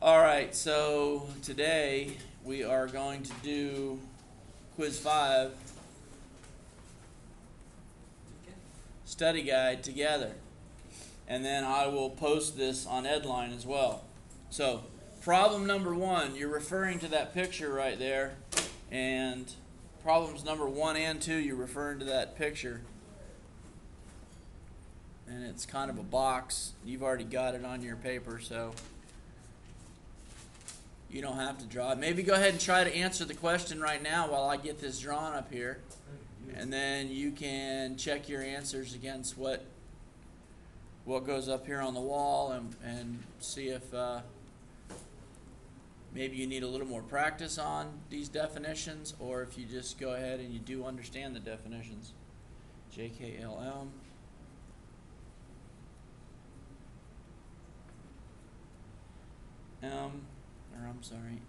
All right, so today we are going to do quiz 5 study guide together. And then I will post this on Edline as well. So, problem number 1, you're referring to that picture right there. And problems number 1 and 2, you're referring to that picture. And it's kind of a box. You've already got it on your paper, so you don't have to draw it. Maybe go ahead and try to answer the question right now while I get this drawn up here. And then you can check your answers against what goes up here on the wall and see if maybe you need a little more practice on these definitions, or if you just go ahead and you do understand the definitions. JKLM.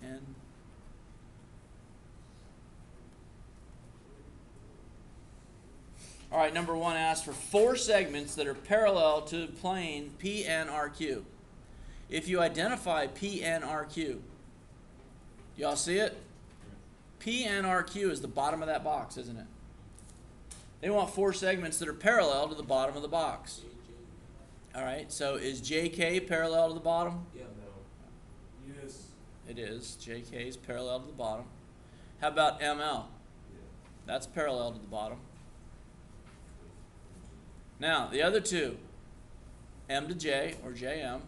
N. All right, number 1 asks for 4 segments that are parallel to the plane PNRQ. If you identify PNRQ, y'all see it? PNRQ is the bottom of that box, isn't it? They want 4 segments that are parallel to the bottom of the box. All right, so is JK parallel to the bottom? Yeah. Yes. It is. JK is parallel to the bottom. How about ML? Yeah. That's parallel to the bottom. Now, the other 2, M to J, or JM.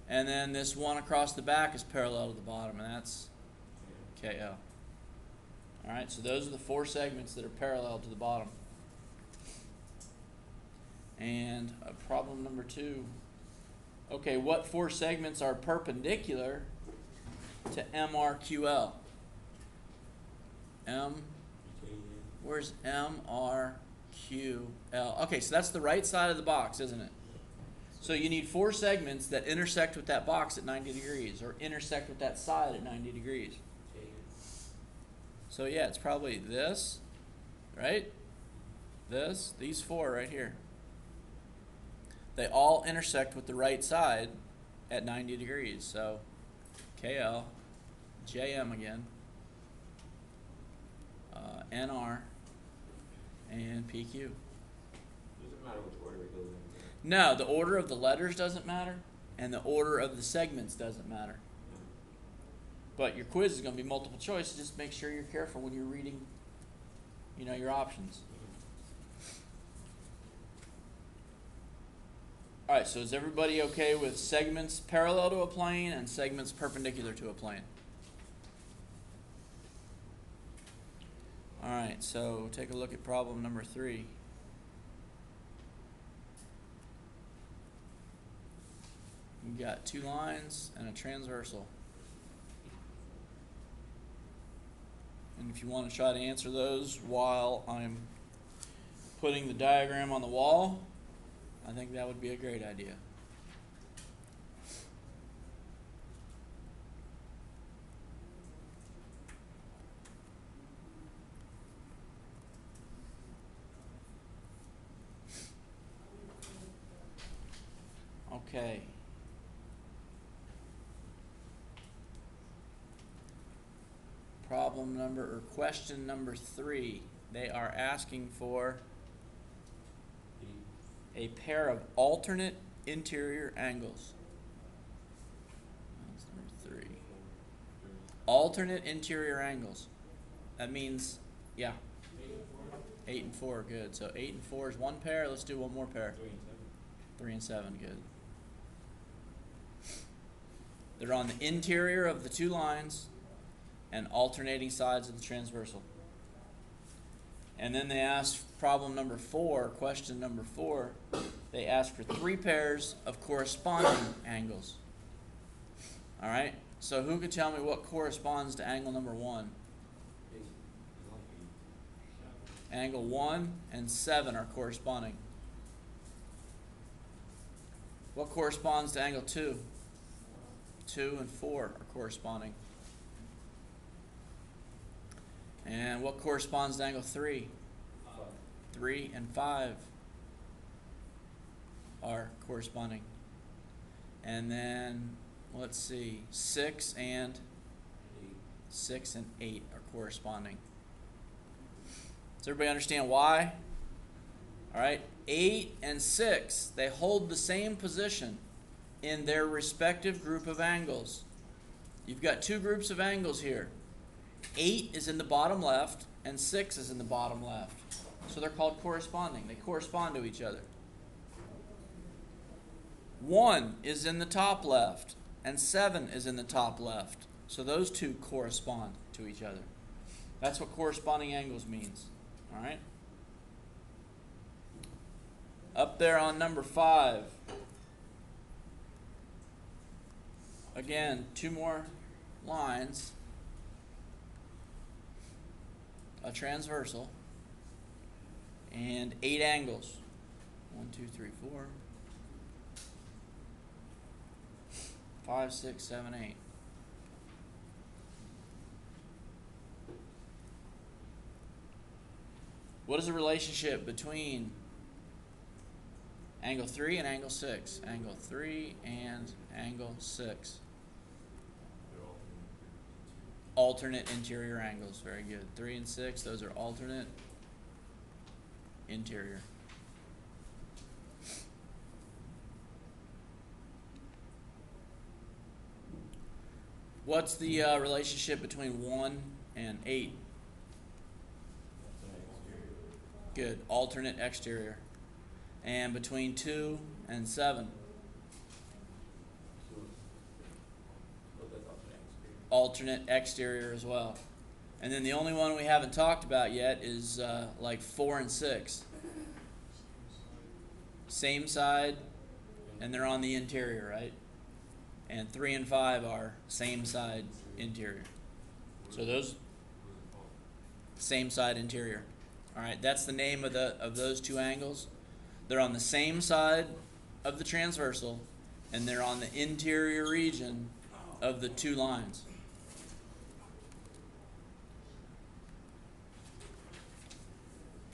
And then this one across the back is parallel to the bottom, and that's KL. All right, so those are the 4 segments that are parallel to the bottom. And problem number 2. Okay, what 4 segments are perpendicular to MRQL? Where's MRQL? Okay, so that's the right side of the box, isn't it? So you need 4 segments that intersect with that box at 90 degrees, or intersect with that side at 90 degrees. So yeah, it's probably this, right? This, these 4 right here. They all intersect with the right side at 90 degrees. So KL, JM again, NR, and PQ. Doesn't matter which order it goes in. No, the order of the letters doesn't matter, and the order of the segments doesn't matter. But your quiz is going to be multiple choice. Just make sure you're careful when you're reading, your options. All right, so is everybody okay with segments parallel to a plane and segments perpendicular to a plane? All right, so take a look at problem number 3. You've got 2 lines and a transversal. And if you want to try to answer those while I'm putting the diagram on the wall, I think that would be a great idea. Okay. Question number 3. They are asking for a pair of alternate interior angles. That's number 3. Alternate interior angles. That means, yeah. 8 and 4, good. So 8 and 4 is one pair. Let's do one more pair. 3 and 7, good. They're on the interior of the 2 lines and alternating sides of the transversal. And then they ask problem number 4, question number 4, they ask for 3 pairs of corresponding angles. All right, so who could tell me what corresponds to angle number 1? Angle 1 and 7 are corresponding. What corresponds to angle 2? 2 and 4 are corresponding. And what corresponds to angle 3? 3 and 5 are corresponding. And then, let's see, 6 and 8 are corresponding. Does everybody understand why? All right, 8 and 6, they hold the same position in their respective group of angles. You've got two groups of angles here. 8 is in the bottom left, and 6 is in the bottom left. So they're called corresponding. They correspond to each other. 1 is in the top left, and 7 is in the top left. So those two correspond to each other. That's what corresponding angles means. All right? Up there on number 5. Again, 2 more lines. A transversal. And 8 angles. 1, 2, 3, 4. 5, 6, 7, 8. What is the relationship between angle 3 and angle 6? Angle 3 and angle 6. Alternate interior angles. Very good. 3 and 6, those are alternate interior. What's the relationship between 1 and 8? Good. Alternate exterior. And between 2 and 7? Alternate exterior as well. And then the only one we haven't talked about yet is like 4 and 6. Same side, and they're on the interior, right? And 3 and 5 are same side interior. So those same side interior. All right, that's the name of those two angles. They're on the same side of the transversal, and they're on the interior region of the two lines.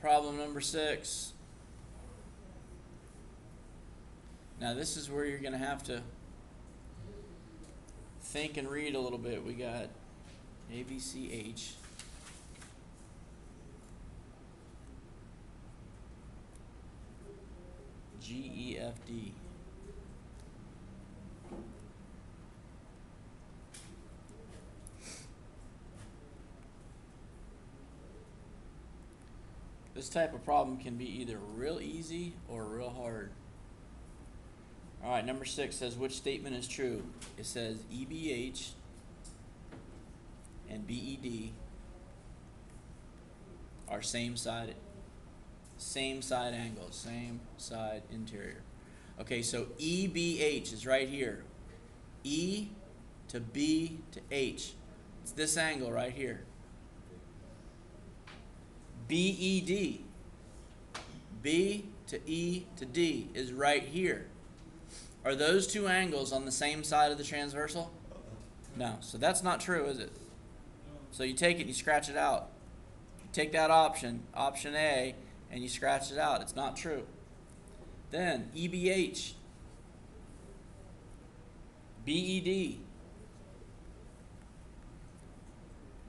Problem number 6. Now this is where you're going to have to think and read a little bit. We got A, B, C, H. G, E, F, D. This type of problem can be either real easy or real hard. All right, number 6 says which statement is true? It says EBH and BED are same side angles, same side interior. Okay, so EBH is right here. E to B to H. It's this angle right here. BED, B to E to D, is right here. Are those two angles on the same side of the transversal? No. So that's not true, is it? So you take it and you scratch it out. You take that option, option A, and you scratch it out. It's not true. Then EBH, BED,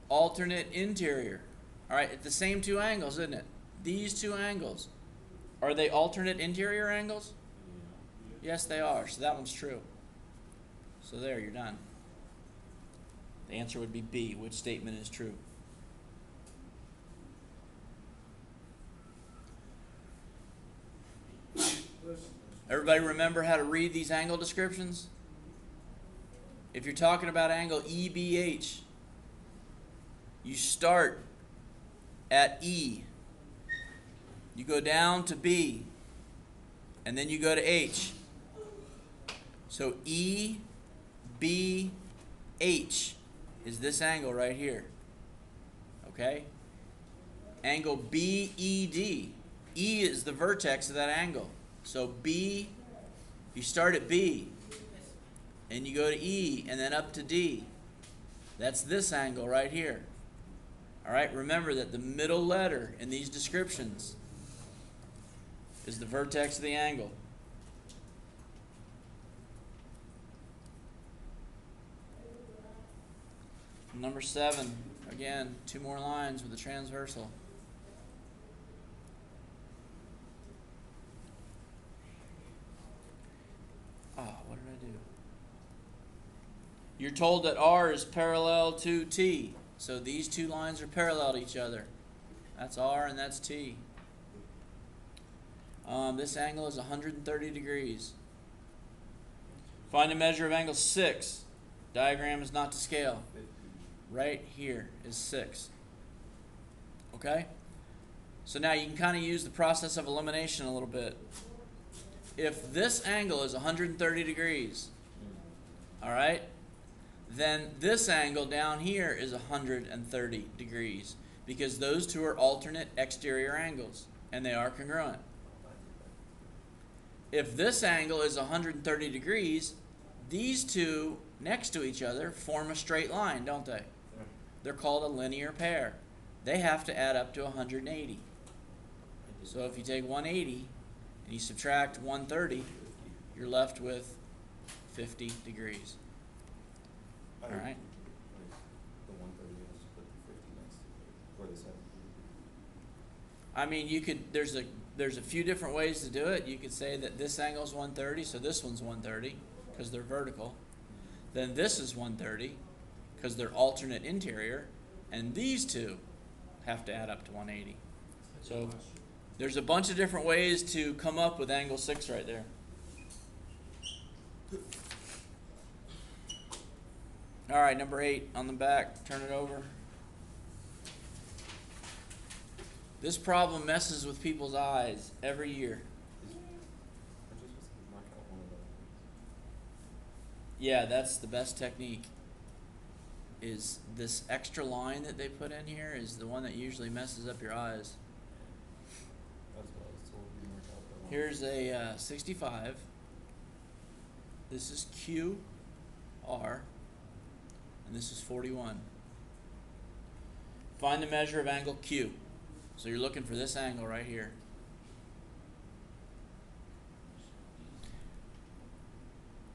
alternate interior. All right, it's the same two angles, isn't it? These two angles. Are they alternate interior angles? Yes, they are. So that one's true. So there, you're done. The answer would be B. Which statement is true? Everybody remember how to read these angle descriptions? If you're talking about angle EBH, you start at E. You go down to B. And then you go to H. So E, B, H is this angle right here. Okay? Angle BED. E is the vertex of that angle. So B, you start at B. And you go to E and then up to D. That's this angle right here. All right? Remember that the middle letter in these descriptions is the vertex of the angle. Number 7, again, 2 more lines with a transversal. What did I do? You're told that R is parallel to T. So these 2 lines are parallel to each other. That's R and that's T. This angle is 130 degrees. Find a measure of angle 6. Diagram is not to scale. Right here is 6. Okay? So now you can kind of use the process of elimination a little bit. If this angle is 130 degrees, all right, then this angle down here is 130 degrees because those 2 are alternate exterior angles and they are congruent. If this angle is 130 degrees, these 2 next to each other form a straight line, don't they? They're called a linear pair. They have to add up to 180. So if you take 180 and you subtract 130, you're left with 50 degrees. All right? The 130 is put the 50 next to it, or the 70. I mean, you could, there's a few different ways to do it. You could say that this angle is 130, so this one's 130 because they're vertical. Then this is 130 because they're alternate interior, and these 2 have to add up to 180. So there's a bunch of different ways to come up with angle 6 right there. All right, number 8 on the back. Turn it over. This problem messes with people's eyes every year. Yeah, that's the best technique. Is this extra line that they put in here is the one that usually messes up your eyes. Here's a 65. This is QR, and this is 41. Find the measure of angle Q. So you're looking for this angle right here.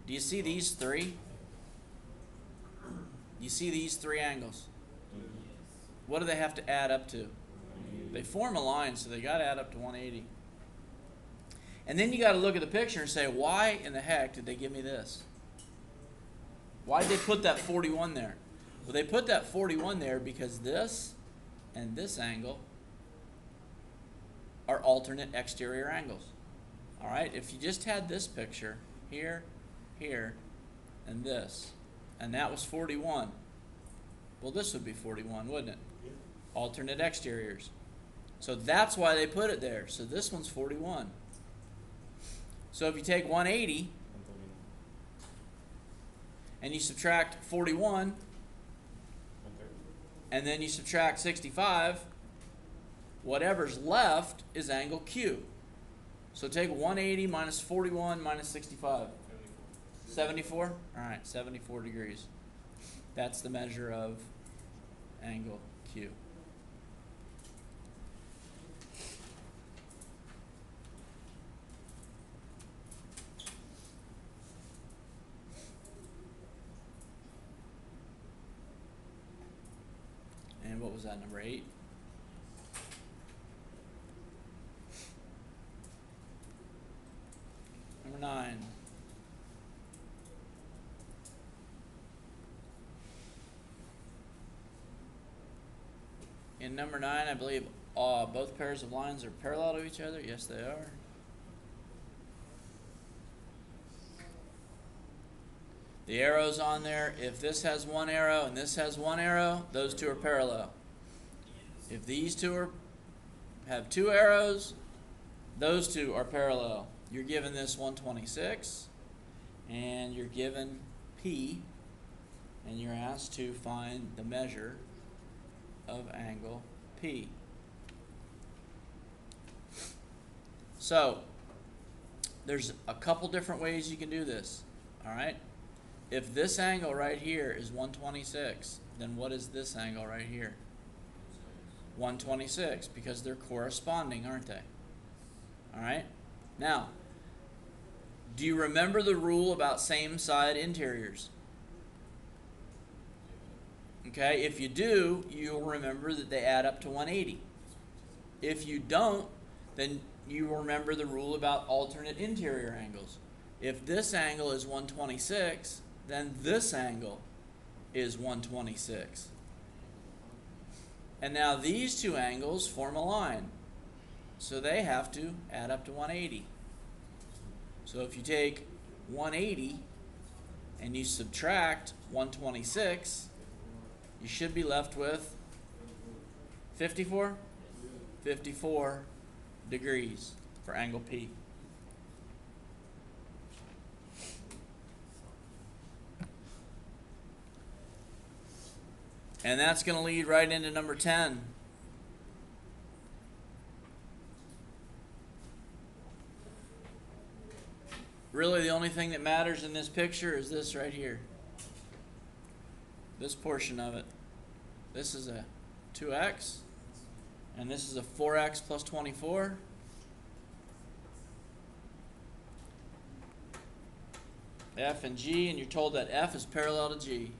Do you see these 3? You see these 3 angles? What do they have to add up to? They form a line, so they got to add up to 180. And then you got to look at the picture and say, why in the heck did they give me this? Why did they put that 41 there? Well, they put that 41 there because this and this angle are alternate exterior angles. All right, if you just had this picture here, here, and this, and that was 41, well, this would be 41, wouldn't it? Yeah. Alternate exteriors. So that's why they put it there. So this one's 41. So if you take 180 and you subtract 41, and then you subtract 65, whatever's left is angle Q. So take 180 minus 41 minus 65. 74? All right, 74 degrees. That's the measure of angle Q. And what was that, number 8? Number 9. In number 9, I believe both pairs of lines are parallel to each other. Yes, they are. The arrow's on there. If this has one arrow and this has one arrow, those 2 are parallel. If these 2 have 2 arrows, those 2 are parallel. You're given this 126, and you're given P, and you're asked to find the measure of angle P. So, there's a couple different ways you can do this, all right? If this angle right here is 126, then what is this angle right here? 126, because they're corresponding, aren't they? All right? Now, do you remember the rule about same side interiors? Okay, if you do, you'll remember that they add up to 180. If you don't, then you remember the rule about alternate interior angles. If this angle is 126, then this angle is 126. And now these two angles form a line. So they have to add up to 180. So if you take 180 and you subtract 126, you should be left with 54? 54 degrees for angle P. And that's going to lead right into number 10. Really, the only thing that matters in this picture is this right here. This portion of it. This is a 2x, and this is a 4x plus 24. F and G, and you're told that F is parallel to G.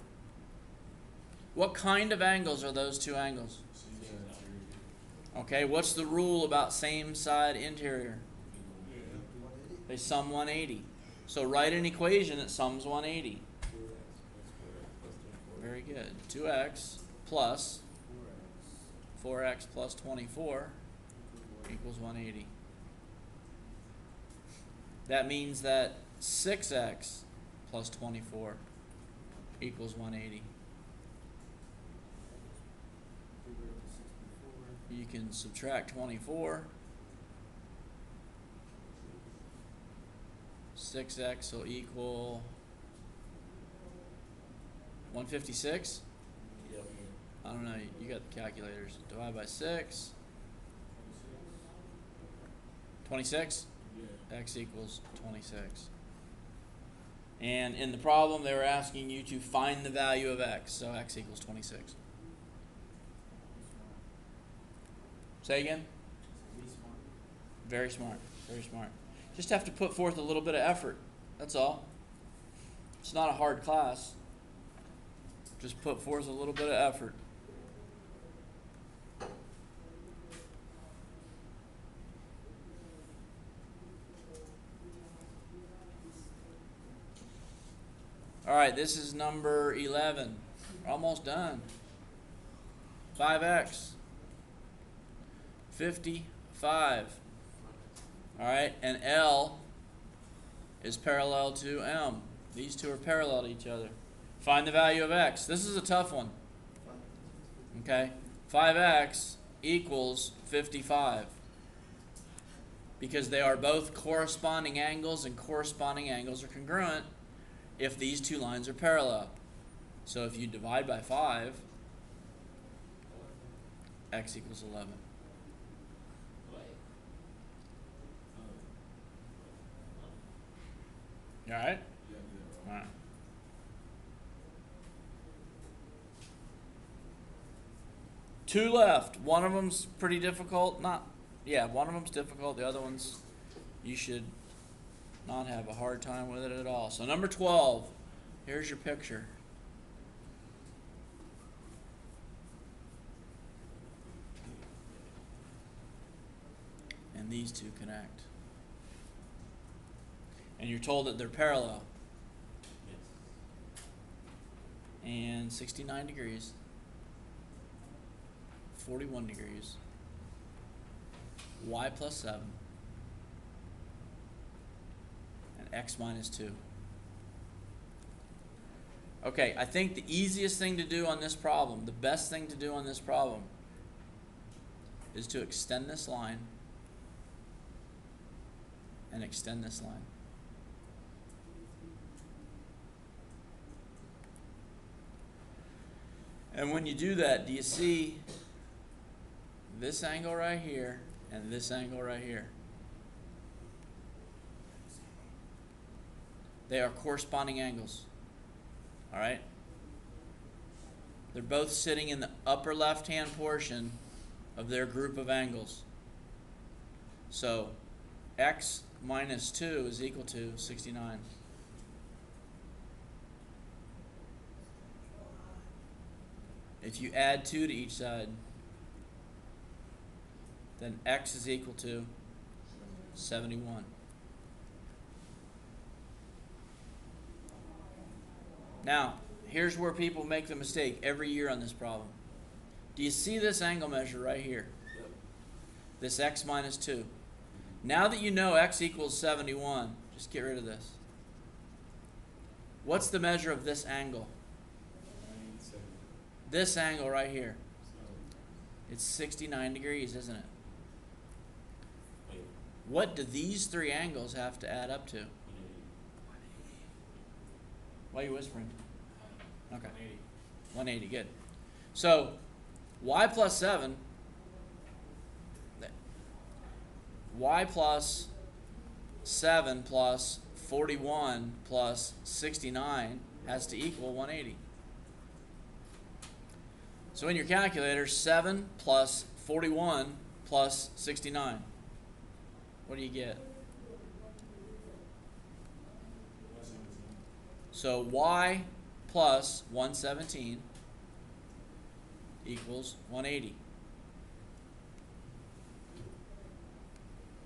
What kind of angles are those two angles? Okay, what's the rule about same side interior? They sum 180. So write an equation that sums 180. Very good. 2x plus 4x plus 24 equals 180. That means that 6x plus 24 equals 180. You can subtract 24. 6x will equal 156? Yep. I don't know, you got the calculators. Divide by 6. 26? Yeah. X equals 26. And in the problem, they were asking you to find the value of x, so x equals 26. Say again? Very smart, very smart. Just have to put forth a little bit of effort, that's all. It's not a hard class. Just put forth a little bit of effort. All right, this is number 11. We're almost done. 5x. 55. All right, and L is parallel to M. These two are parallel to each other. Find the value of x. This is a tough one. Okay, 5x equals 55 because they are both corresponding angles, and corresponding angles are congruent if these two lines are parallel. So if you divide by 5, x equals 11. You all right? All right. Two left. One of them's pretty difficult. One of them's difficult. The other one's, you should not have a hard time with it at all. So number 12, here's your picture. And these two connect. And you're told that they're parallel. And 69 degrees, 41 degrees, y plus 7, and x minus 2. Okay, I think the easiest thing to do on this problem, the best thing to do on this problem, is to extend this line and extend this line. And when you do that, do you see this angle right here and this angle right here? They are corresponding angles. All right? They're both sitting in the upper left-hand portion of their group of angles. So x minus 2 is equal to 69. If you add 2 to each side, then x is equal to 71. Now, here's where people make the mistake every year on this problem. Do you see this angle measure right here? Yep. This x minus 2. Now that you know x equals 71, just get rid of this. What's the measure of this angle? This angle right here. It's 69 degrees, isn't it? Wait, What do these 3 angles have to add up to? 180. Why are you whispering? Okay. 180. 180, good. So, y plus 7, y plus 7 plus 41 plus 69 has to equal 180. So in your calculator, 7 plus 41 plus 69. What do you get? So y plus 117 equals 180.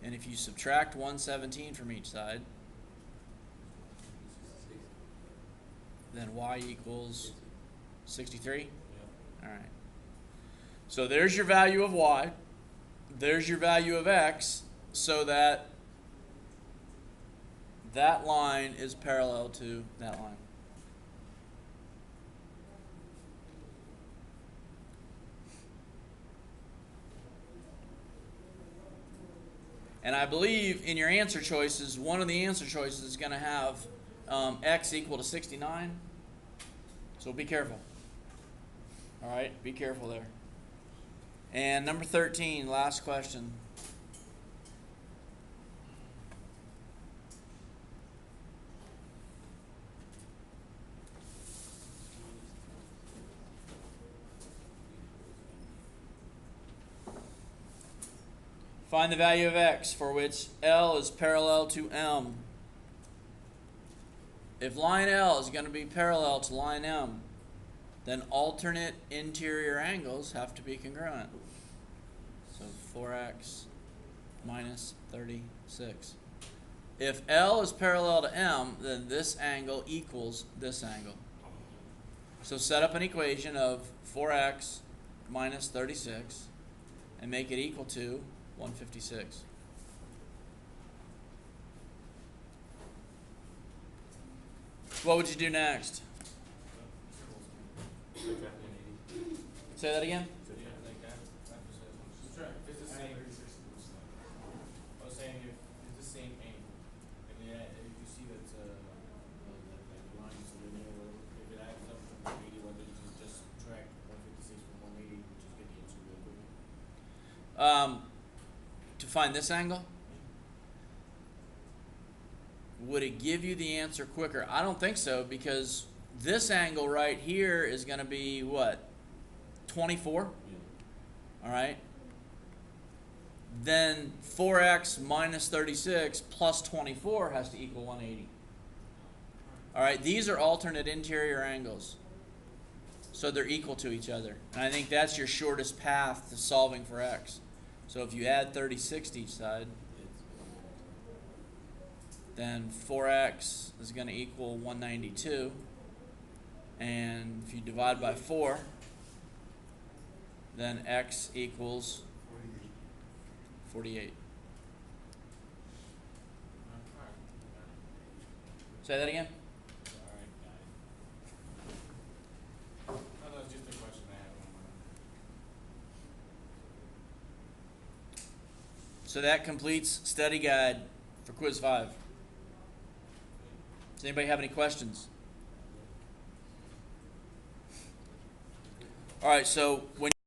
And if you subtract 117 from each side, then y equals 63. Yep. All right. So there's your value of y. There's your value of x, so that that line is parallel to that line. And I believe in your answer choices, one of the answer choices is going to have x equal to 69. So be careful. All right, be careful there. And number 13, last question. Find the value of x for which L is parallel to M. If line L is going to be parallel to line M, then alternate interior angles have to be congruent. So 4x minus 36. If L is parallel to M, then this angle equals this angle. So set up an equation of 4x minus 36 and make it equal to 156. What would you do next? Say that again? Subtract. If it's the same. I was saying if it's the same angle, and then if you see that like lines are linear, if it adds up to 180, whether you just subtract 156 from 180, which is get the answer real quick. To find this angle? Would it give you the answer quicker? I don't think so, because this angle right here is going to be what? 24? Yeah. All right. Then 4x minus 36 plus 24 has to equal 180. All right, these are alternate interior angles. So they're equal to each other. And I think that's your shortest path to solving for x. So if you add 36 to each side, then 4x is going to equal 192. And if you divide by 4, then x equals 48. Say that again? Alright, got it. No, that's just a question I had on my. So that completes study guide for quiz 5. Does anybody have any questions? All right, so when